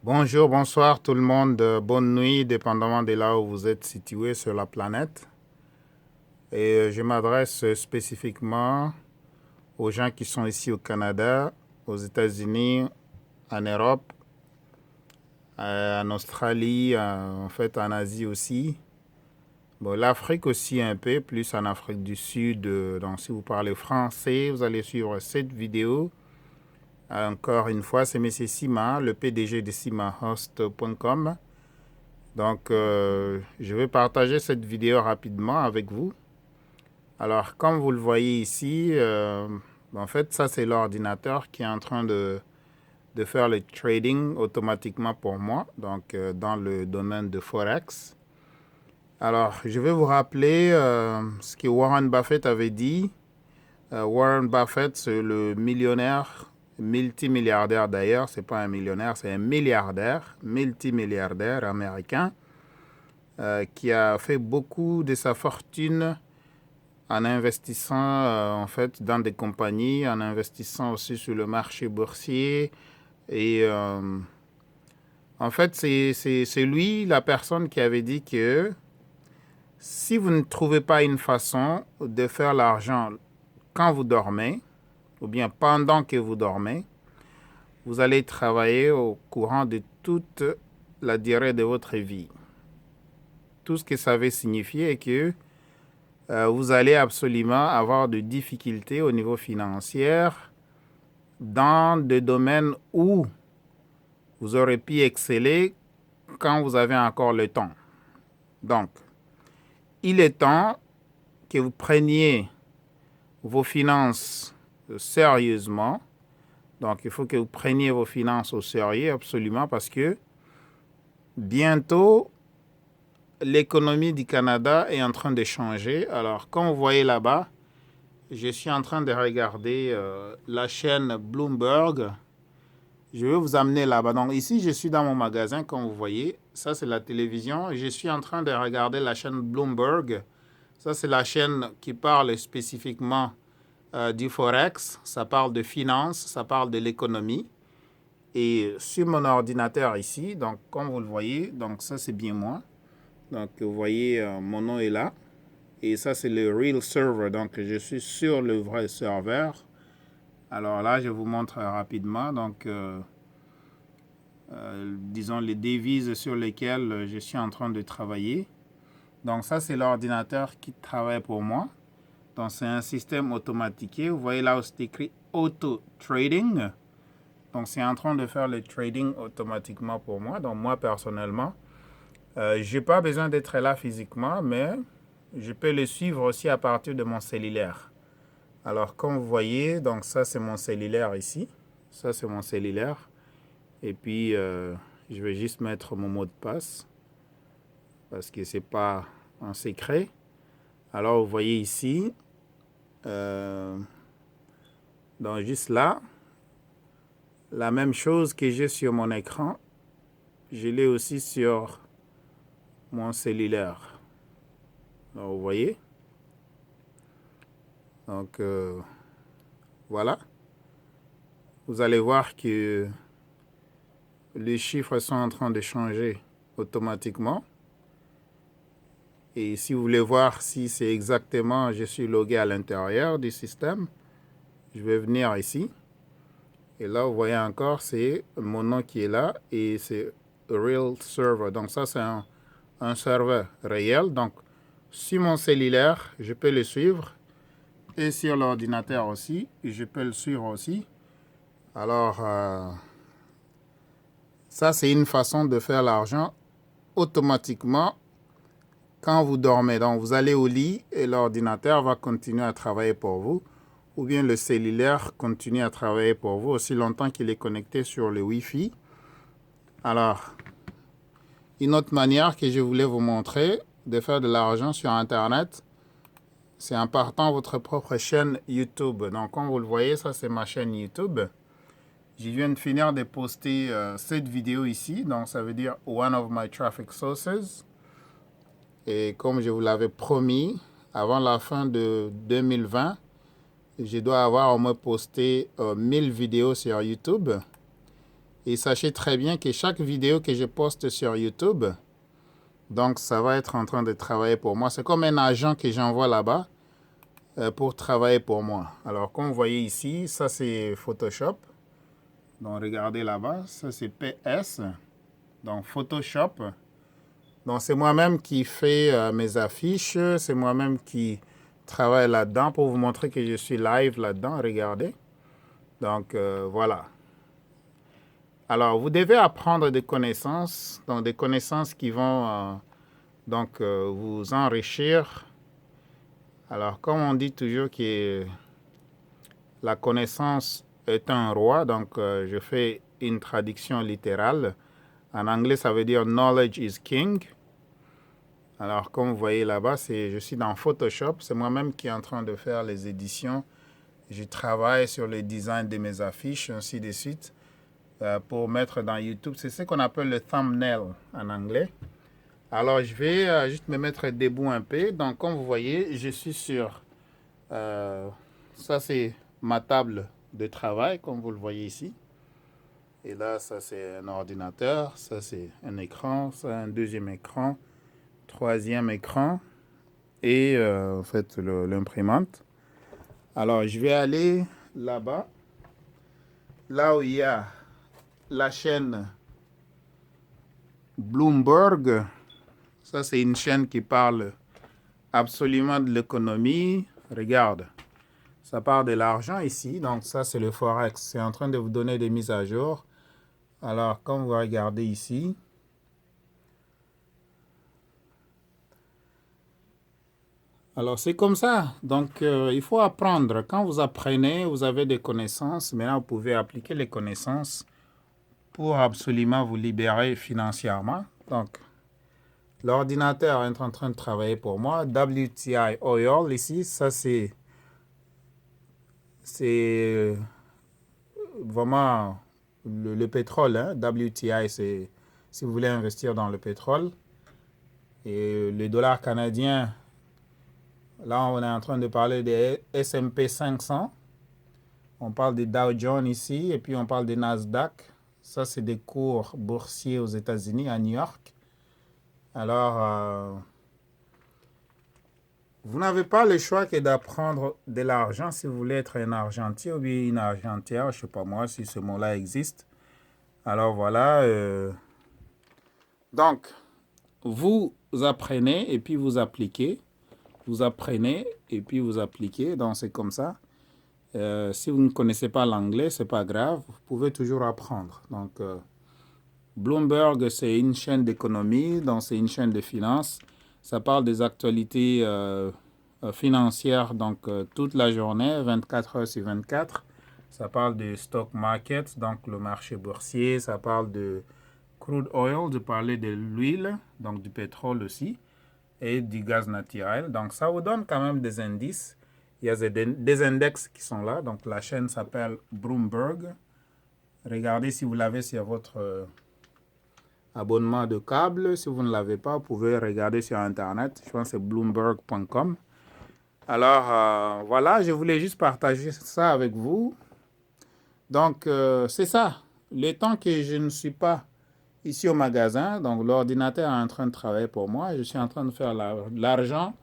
Bonjour, bonsoir tout le monde, bonne nuit, dépendamment de là où vous êtes situé sur la planète. Et je m'adresse spécifiquement aux gens qui sont ici au Canada, aux États-Unis, en Europe, en Australie, en fait en Asie aussi. Bon, l'Afrique aussi un peu, plus en Afrique du Sud. Donc si vous parlez français, vous allez suivre cette vidéo. Encore une fois, c'est M. Sima, le PDG de simahost.com. Donc, je vais partager cette vidéo rapidement avec vous. Alors, comme vous le voyez ici, en fait, ça, c'est l'ordinateur qui est en train de faire le trading automatiquement pour moi, donc dans le domaine de Forex. Alors, je vais vous rappeler ce que Warren Buffett avait dit. Warren Buffett, c'est le millionnaire, multimilliardaire d'ailleurs, c'est pas un millionnaire, c'est un milliardaire, multimilliardaire américain. Qui a fait beaucoup de sa fortune en investissant en fait dans des compagnies, en investissant aussi sur le marché boursier. Et en fait, c'est lui la personne qui avait dit que si vous ne trouvez pas une façon de faire l'argent quand vous dormez, ou bien pendant que vous dormez, vous allez travailler au courant de toute la durée de votre vie. Tout ce que ça veut signifier est que vous allez absolument avoir de difficultés au niveau financier dans des domaines où vous aurez pu exceller quand vous avez encore le temps. Donc, il est temps que vous preniez vos finances sérieusement. Donc, il faut que vous preniez vos finances au sérieux absolument parce que bientôt, l'économie du Canada est en train de changer. Alors, comme vous voyez là-bas, je suis en train de regarder la chaîne Bloomberg. Je vais vous amener là-bas. Donc ici, je suis dans mon magasin, comme vous voyez. Ça, c'est la télévision. Je suis en train de regarder la chaîne Bloomberg. Ça, c'est la chaîne qui parle spécifiquement du Forex. Ça parle de finance, ça parle de l'économie. Et sur mon ordinateur ici, donc comme vous le voyez, donc ça, c'est bien moi. Donc vous voyez, mon nom est là. Et ça, c'est le real server. Donc, je suis sur le vrai serveur. Alors là, je vous montre rapidement. Donc, disons, les devises sur lesquelles je suis en train de travailler. Donc, ça, c'est l'ordinateur qui travaille pour moi. Donc, c'est un système automatisé. Vous voyez là où c'est écrit Auto Trading. Donc, c'est en train de faire le trading automatiquement pour moi. Donc, moi, personnellement, je n'ai pas besoin d'être là physiquement, mais je peux le suivre aussi à partir de mon cellulaire. Alors, comme vous voyez, donc ça, c'est mon cellulaire ici. Ça, c'est mon cellulaire. Et puis, je vais juste mettre mon mot de passe parce que ce n'est pas un secret. Alors, vous voyez ici, donc juste là, la même chose que j'ai sur mon écran, je l'ai aussi sur mon cellulaire. Alors, vous voyez? Donc, voilà. Vous allez voir que les chiffres sont en train de changer automatiquement. Et si vous voulez voir si c'est exactement, je suis logué à l'intérieur du système, je vais venir ici. Et là, vous voyez encore, c'est mon nom qui est là et c'est Real Server. Donc ça, c'est un serveur réel. Donc, sur mon cellulaire, je peux le suivre. Et sur l'ordinateur aussi, je peux le suivre aussi. Alors, ça, c'est une façon de faire l'argent automatiquement quand vous dormez. Donc, vous allez au lit et l'ordinateur va continuer à travailler pour vous. Ou bien le cellulaire continue à travailler pour vous aussi longtemps qu'il est connecté sur le Wi-Fi. Alors, une autre manière que je voulais vous montrer de faire de l'argent sur Internet, c'est en partant votre propre chaîne YouTube. Donc, comme vous le voyez, ça, c'est ma chaîne YouTube. Je viens de finir de poster cette vidéo ici. Donc, ça veut dire One of my traffic sources. Et comme je vous l'avais promis, avant la fin de 2020, je dois avoir au moins posté 1000 vidéos sur YouTube. Et sachez très bien que chaque vidéo que je poste sur YouTube, donc ça va être en train de travailler pour moi. C'est comme un agent que j'envoie là-bas pour travailler pour moi. Alors, comme vous voyez ici, ça c'est Photoshop. Donc, regardez là-bas, ça c'est PS. Donc, Photoshop. Donc, c'est moi-même qui fais mes affiches. C'est moi-même qui travaille là-dedans pour vous montrer que je suis live là-dedans. Regardez. Donc, voilà. Alors, vous devez apprendre des connaissances. Donc, des connaissances qui vont vous enrichir. Alors, comme on dit toujours que la connaissance est un roi, donc je fais une traduction littérale. En anglais, ça veut dire knowledge is king. Alors, comme vous voyez là-bas, je suis dans Photoshop. C'est moi-même qui est en train de faire les éditions. Je travaille sur le design de mes affiches, ainsi de suite, pour mettre dans YouTube. C'est ce qu'on appelle le thumbnail en anglais. Alors, je vais juste me mettre debout un peu. Donc, comme vous voyez, je suis sur... ça, c'est ma table de travail, comme vous le voyez ici. Et là, ça, c'est un ordinateur. Ça, c'est un écran. Ça, un deuxième écran. Troisième écran. Et, en fait, l'imprimante. Alors, je vais aller là-bas. Là où il y a la chaîne Bloomberg. Ça, c'est une chaîne qui parle absolument de l'économie. Regarde, ça parle de l'argent ici. Donc, ça, c'est le Forex. C'est en train de vous donner des mises à jour. Alors, comme vous regardez ici, alors c'est comme ça. Donc, il faut apprendre. Quand vous apprenez, vous avez des connaissances. Maintenant, vous pouvez appliquer les connaissances pour absolument vous libérer financièrement. Donc, l'ordinateur est en train de travailler pour moi. WTI Oil ici, ça c'est vraiment le pétrole. Hein? WTI, c'est si vous voulez investir dans le pétrole. Et le dollar canadien, là on est en train de parler des S&P 500. On parle des Dow Jones ici et puis on parle des Nasdaq. Ça c'est des cours boursiers aux États-Unis, à New York. Alors, vous n'avez pas le choix que d'apprendre de l'argent si vous voulez être un argentier ou bien une argentière, je ne sais pas moi si ce mot-là existe. Alors voilà. Donc, vous apprenez et puis vous appliquez. Vous apprenez et puis vous appliquez. Donc, c'est comme ça. Si vous ne connaissez pas l'anglais, ce n'est pas grave. Vous pouvez toujours apprendre. Donc, Bloomberg, c'est une chaîne d'économie. Donc, c'est une chaîne de finances. Ça parle des actualités financières, donc toute la journée, 24 heures sur 24. Ça parle du stock market, donc le marché boursier. Ça parle de crude oil, de parler de l'huile, donc du pétrole aussi, et du gaz naturel. Donc ça vous donne quand même des indices. Il y a des index qui sont là. Donc la chaîne s'appelle Bloomberg. Regardez si vous l'avez sur votre abonnement de câble. Si vous ne l'avez pas, vous pouvez regarder sur Internet. Je pense que c'est bloomberg.com. Alors, voilà, je voulais juste partager ça avec vous. Donc, c'est ça. Le temps que je ne suis pas ici au magasin, donc l'ordinateur est en train de travailler pour moi. Je suis en train de faire l'argent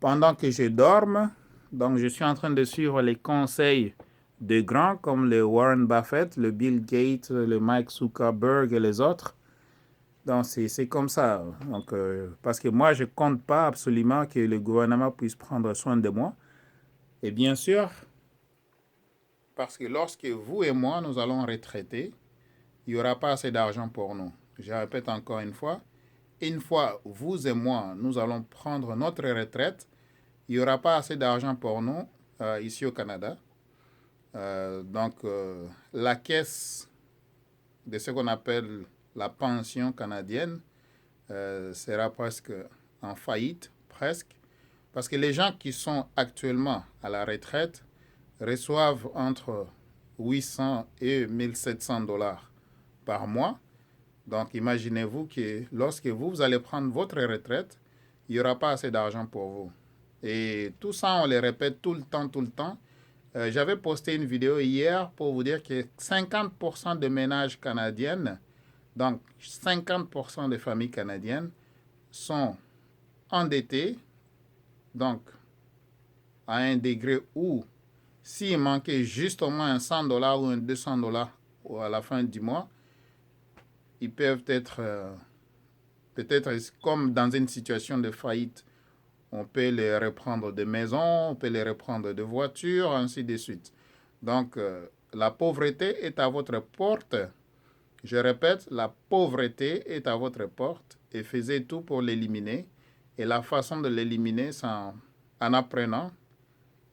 pendant que je dorme. Donc, je suis en train de suivre les conseils de grands comme le Warren Buffett, le Bill Gates, le Mike Zuckerberg et les autres. Donc, c'est comme ça. Donc, parce que moi, je ne compte pas absolument que le gouvernement puisse prendre soin de moi. Et bien sûr, parce que lorsque vous et moi, nous allons retraiter, il n'y aura pas assez d'argent pour nous. Je répète encore une fois, vous et moi, nous allons prendre notre retraite, il n'y aura pas assez d'argent pour nous ici au Canada. Donc, la caisse de ce qu'on appelle la pension canadienne sera presque en faillite, presque, parce que les gens qui sont actuellement à la retraite reçoivent entre 800 et 1700 dollars par mois. Donc, imaginez-vous que lorsque vous allez prendre votre retraite, il n'y aura pas assez d'argent pour vous. Et tout ça, on le répète tout le temps. J'avais posté une vidéo hier pour vous dire que 50% des ménages canadiennes, donc 50% des familles canadiennes, sont endettés, donc à un degré où s'il manquait juste au moins un 100 $ ou un 200 $ à la fin du mois, ils peuvent être peut-être comme dans une situation de faillite. On peut les reprendre de maisons, on peut les reprendre de voitures, ainsi de suite. Donc, la pauvreté est à votre porte. Je répète, la pauvreté est à votre porte et faisez tout pour l'éliminer. Et la façon de l'éliminer, c'est en apprenant.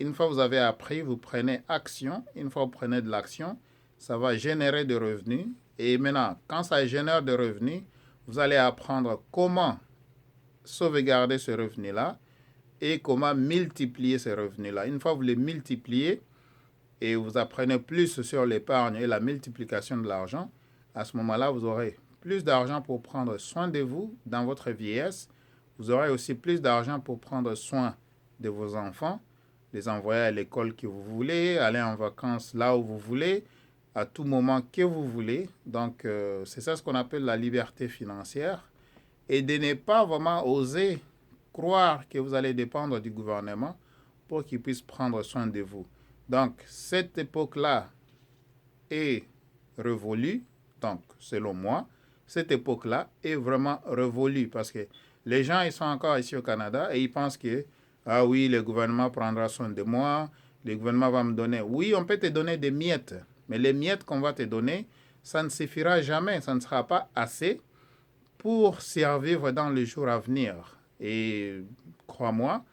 Une fois que vous avez appris, vous prenez action. Une fois que vous prenez de l'action, ça va générer des revenus. Et maintenant, quand ça génère des revenus, vous allez apprendre comment sauvegarder ce revenu-là et comment multiplier ces revenus-là. Une fois que vous les multipliez et vous apprenez plus sur l'épargne et la multiplication de l'argent, à ce moment-là, vous aurez plus d'argent pour prendre soin de vous dans votre vieillesse. Vous aurez aussi plus d'argent pour prendre soin de vos enfants, les envoyer à l'école que vous voulez, aller en vacances là où vous voulez, à tout moment que vous voulez. Donc, c'est ça ce qu'on appelle la liberté financière. Et de ne pas vraiment oser croire que vous allez dépendre du gouvernement pour qu'il puisse prendre soin de vous. Donc, cette époque-là est révolue. Donc, selon moi, cette époque-là est vraiment révolue parce que les gens, ils sont encore ici au Canada et ils pensent que, ah oui, le gouvernement prendra soin de moi, le gouvernement va me donner. Oui, on peut te donner des miettes, mais les miettes qu'on va te donner, ça ne suffira jamais, ça ne sera pas assez pour survivre dans les jours à venir. Et crois-moi,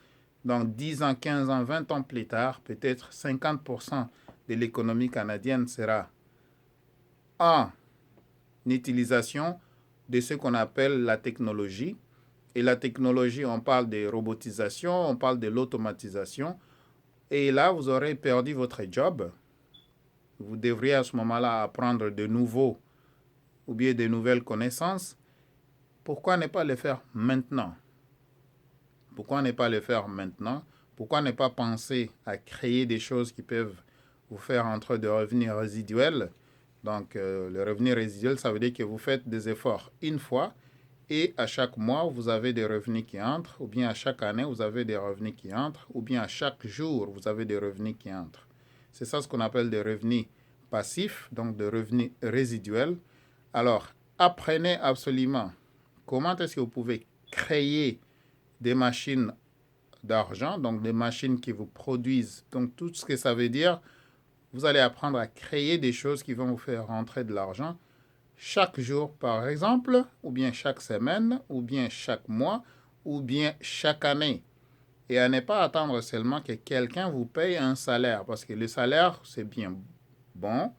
dans 10 ans, 15 ans, 20 ans plus tard, peut-être 50% de l'économie canadienne sera en utilisation de ce qu'on appelle la technologie. Et la technologie, on parle de robotisation, on parle de l'automatisation. Et là, vous aurez perdu votre job. Vous devriez à ce moment-là apprendre de nouveaux ou bien de nouvelles connaissances. Pourquoi ne pas le faire maintenant? Pourquoi ne pas le faire maintenant? Pourquoi ne pas penser à créer des choses qui peuvent vous faire entrer de revenus résiduels? Donc, le revenu résiduel, ça veut dire que vous faites des efforts une fois et à chaque mois, vous avez des revenus qui entrent, ou bien à chaque année, vous avez des revenus qui entrent, ou bien à chaque jour, vous avez des revenus qui entrent. C'est ça ce qu'on appelle des revenus passifs, donc des revenus résiduels. Alors, apprenez absolument comment est-ce que vous pouvez créer des machines d'argent, donc des machines qui vous produisent. Donc tout ce que ça veut dire, vous allez apprendre à créer des choses qui vont vous faire rentrer de l'argent chaque jour, par exemple, ou bien chaque semaine, ou bien chaque mois, ou bien chaque année. Et à ne pas attendre seulement que quelqu'un vous paye un salaire, parce que le salaire, c'est bien bon,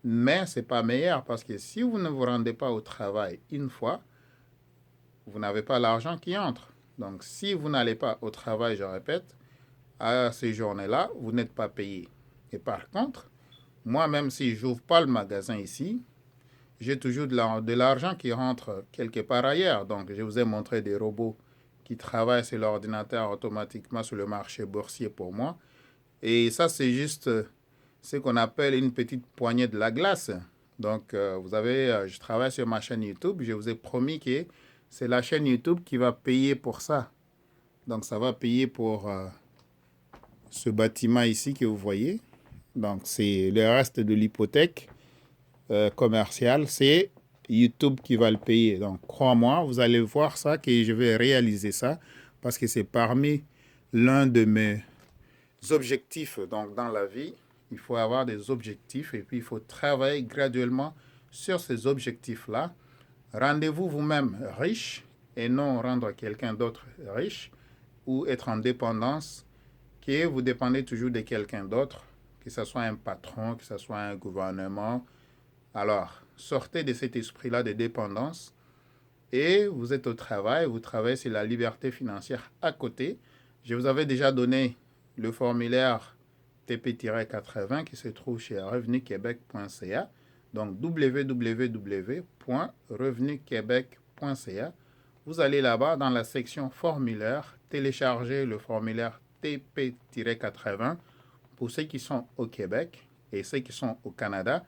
mais ce n'est pas meilleur, parce que si vous ne vous rendez pas au travail une fois, vous n'avez pas l'argent qui entre. Donc, si vous n'allez pas au travail, je répète, à ces journées-là, vous n'êtes pas payé. Et par contre, moi, même si je n'ouvre pas le magasin ici, j'ai toujours de l'argent qui rentre quelque part ailleurs. Donc, je vous ai montré des robots qui travaillent sur l'ordinateur automatiquement sur le marché boursier pour moi. Et ça, c'est juste ce qu'on appelle une petite poignée de la glace. Donc, vous avez, je travaille sur ma chaîne YouTube. Je vous ai promis que c'est la chaîne YouTube qui va payer pour ça. Donc, ça va payer pour ce bâtiment ici que vous voyez. Donc, c'est le reste de l'hypothèque commerciale. C'est YouTube qui va le payer. Donc, crois-moi, vous allez voir ça, que je vais réaliser ça parce que c'est parmi l'un de mes objectifs. Donc, dans la vie, il faut avoir des objectifs et puis il faut travailler graduellement sur ces objectifs-là. Rendez-vous vous-même riche et non rendre quelqu'un d'autre riche ou être en dépendance, que vous dépendez toujours de quelqu'un d'autre, que ce soit un patron, que ce soit un gouvernement. Alors, sortez de cet esprit-là de dépendance et vous êtes au travail, vous travaillez sur la liberté financière à côté. Je vous avais déjà donné le formulaire TP-80 qui se trouve chez revenuquebec.ca. Donc www.revenuquebec.ca. Vous allez là-bas dans la section formulaire, télécharger le formulaire TP-80 pour ceux qui sont au Québec et ceux qui sont au Canada,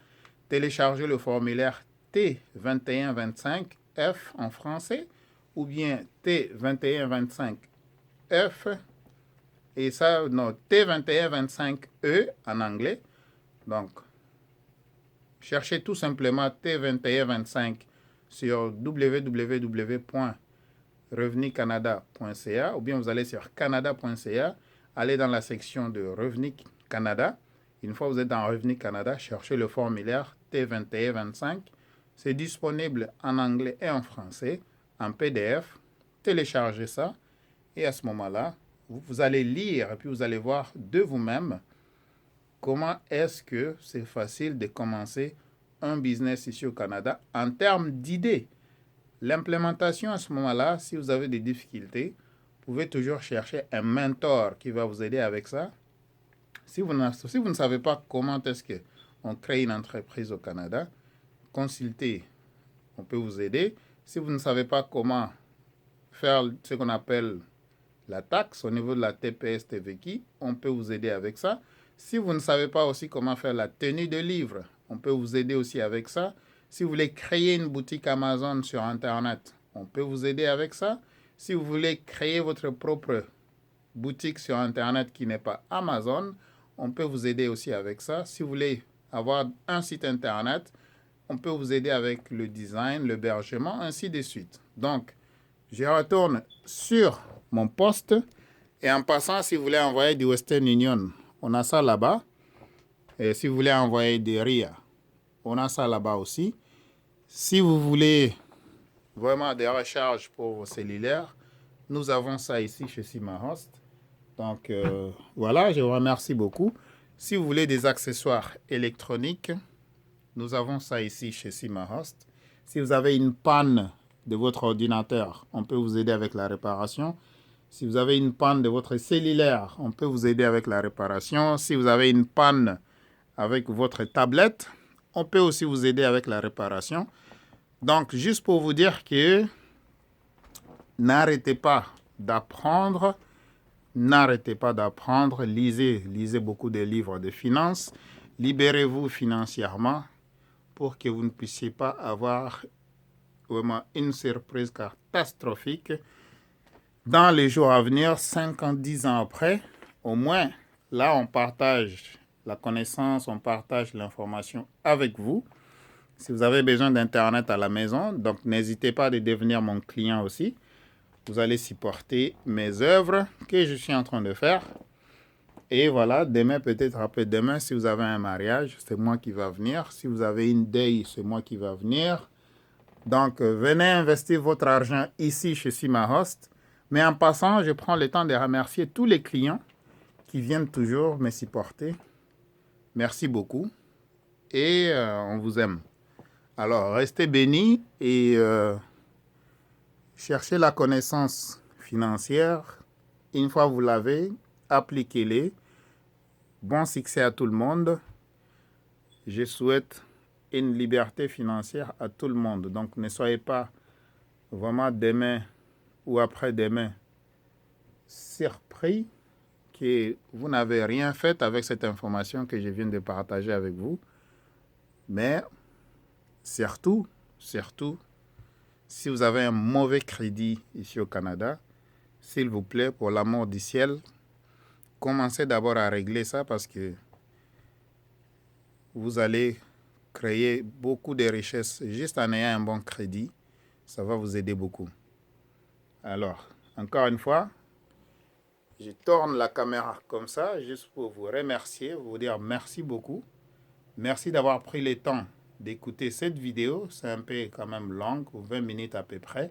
téléchargez le formulaire T2125F en français ou bien T2125F et ça, non, T2125E en anglais. Donc, cherchez tout simplement T2125 sur www.revenucanada.ca ou bien vous allez sur canada.ca, allez dans la section de Revenu Canada. Une fois que vous êtes dans Revenu Canada, cherchez le formulaire T2125. C'est disponible en anglais et en français, en PDF. Téléchargez ça et à ce moment-là, vous allez lire et puis vous allez voir de vous-même comment est-ce que c'est facile de commencer un business ici au Canada en termes d'idées. L'implémentation à ce moment-là, si vous avez des difficultés, vous pouvez toujours chercher un mentor qui va vous aider avec ça. Si vous ne savez pas comment est-ce qu'on crée une entreprise au Canada, consultez, on peut vous aider. Si vous ne savez pas comment faire ce qu'on appelle la taxe au niveau de la TPS TVQ, on peut vous aider avec ça. Si vous ne savez pas aussi comment faire la tenue de livres, on peut vous aider aussi avec ça. Si vous voulez créer une boutique Amazon sur Internet, on peut vous aider avec ça. Si vous voulez créer votre propre boutique sur Internet qui n'est pas Amazon, on peut vous aider aussi avec ça. Si vous voulez avoir un site Internet, on peut vous aider avec le design, l'hébergement, ainsi de suite. Donc, je retourne sur mon poste et en passant, si vous voulez envoyer du Western Union, on a ça là-bas. Et si vous voulez envoyer des RIA, on a ça là-bas aussi. Si vous voulez vraiment des recharges pour vos cellulaires, nous avons ça ici chez SimaHost. Donc voilà, je vous remercie beaucoup. Si vous voulez des accessoires électroniques, nous avons ça ici chez SimaHost. Si vous avez une panne de votre ordinateur, on peut vous aider avec la réparation. Si vous avez une panne de votre cellulaire, on peut vous aider avec la réparation. Si vous avez une panne avec votre tablette, on peut aussi vous aider avec la réparation. Donc, juste pour vous dire que n'arrêtez pas d'apprendre, lisez beaucoup de livres de finances, libérez-vous financièrement pour que vous ne puissiez pas avoir vraiment une surprise catastrophique dans les jours à venir, 5 ans, 10 ans après. Au moins, là, on partage la connaissance, on partage l'information avec vous. Si vous avez besoin d'Internet à la maison, donc n'hésitez pas à devenir mon client aussi. Vous allez supporter mes œuvres que je suis en train de faire. Et voilà, demain, peut-être après-demain, si vous avez un mariage, c'est moi qui va venir. Si vous avez une deuil, c'est moi qui va venir. Donc, venez investir votre argent ici chez SimaHost. Mais en passant, je prends le temps de remercier tous les clients qui viennent toujours me supporter. Merci beaucoup. Et on vous aime. Alors, restez bénis et cherchez la connaissance financière. Une fois que vous l'avez, appliquez-les. Bon succès à tout le monde. Je souhaite une liberté financière à tout le monde. Donc, ne soyez pas vraiment demain ou après-demain surpris que vous n'avez rien fait avec cette information que je viens de partager avec vous. Mais surtout, si vous avez un mauvais crédit ici au Canada, s'il vous plaît, pour l'amour du ciel, commencez d'abord à régler ça parce que vous allez créer beaucoup de richesses juste en ayant un bon crédit. Ça va vous aider beaucoup. Alors, encore une fois, je tourne la caméra comme ça, juste pour vous remercier, vous dire merci beaucoup. Merci d'avoir pris le temps d'écouter cette vidéo. C'est un peu quand même long, 20 minutes à peu près.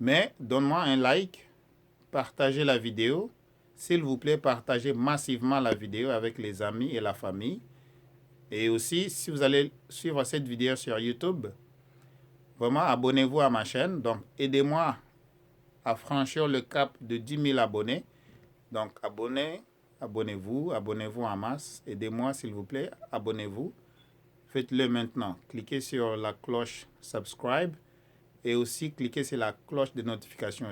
Mais donne-moi un like, partagez la vidéo. S'il vous plaît, partagez massivement la vidéo avec les amis et la famille. Et aussi, si vous allez suivre cette vidéo sur YouTube, vraiment abonnez-vous à ma chaîne. Donc, aidez-moi à franchir le cap de 10 000 abonnés. Donc, abonnez-vous en masse. Aidez-moi, s'il vous plaît, abonnez-vous. Faites-le maintenant. Cliquez sur la cloche subscribe et aussi cliquez sur la cloche de notification.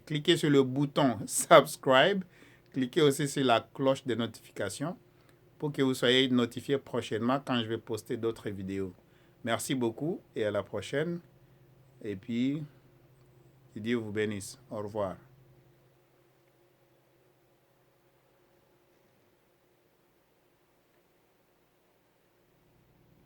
Cliquez sur le bouton subscribe. Cliquez aussi sur la cloche de notification pour que vous soyez notifiés prochainement quand je vais poster d'autres vidéos. Merci beaucoup et à la prochaine. Et puis, que Dieu vous bénisse. Au revoir.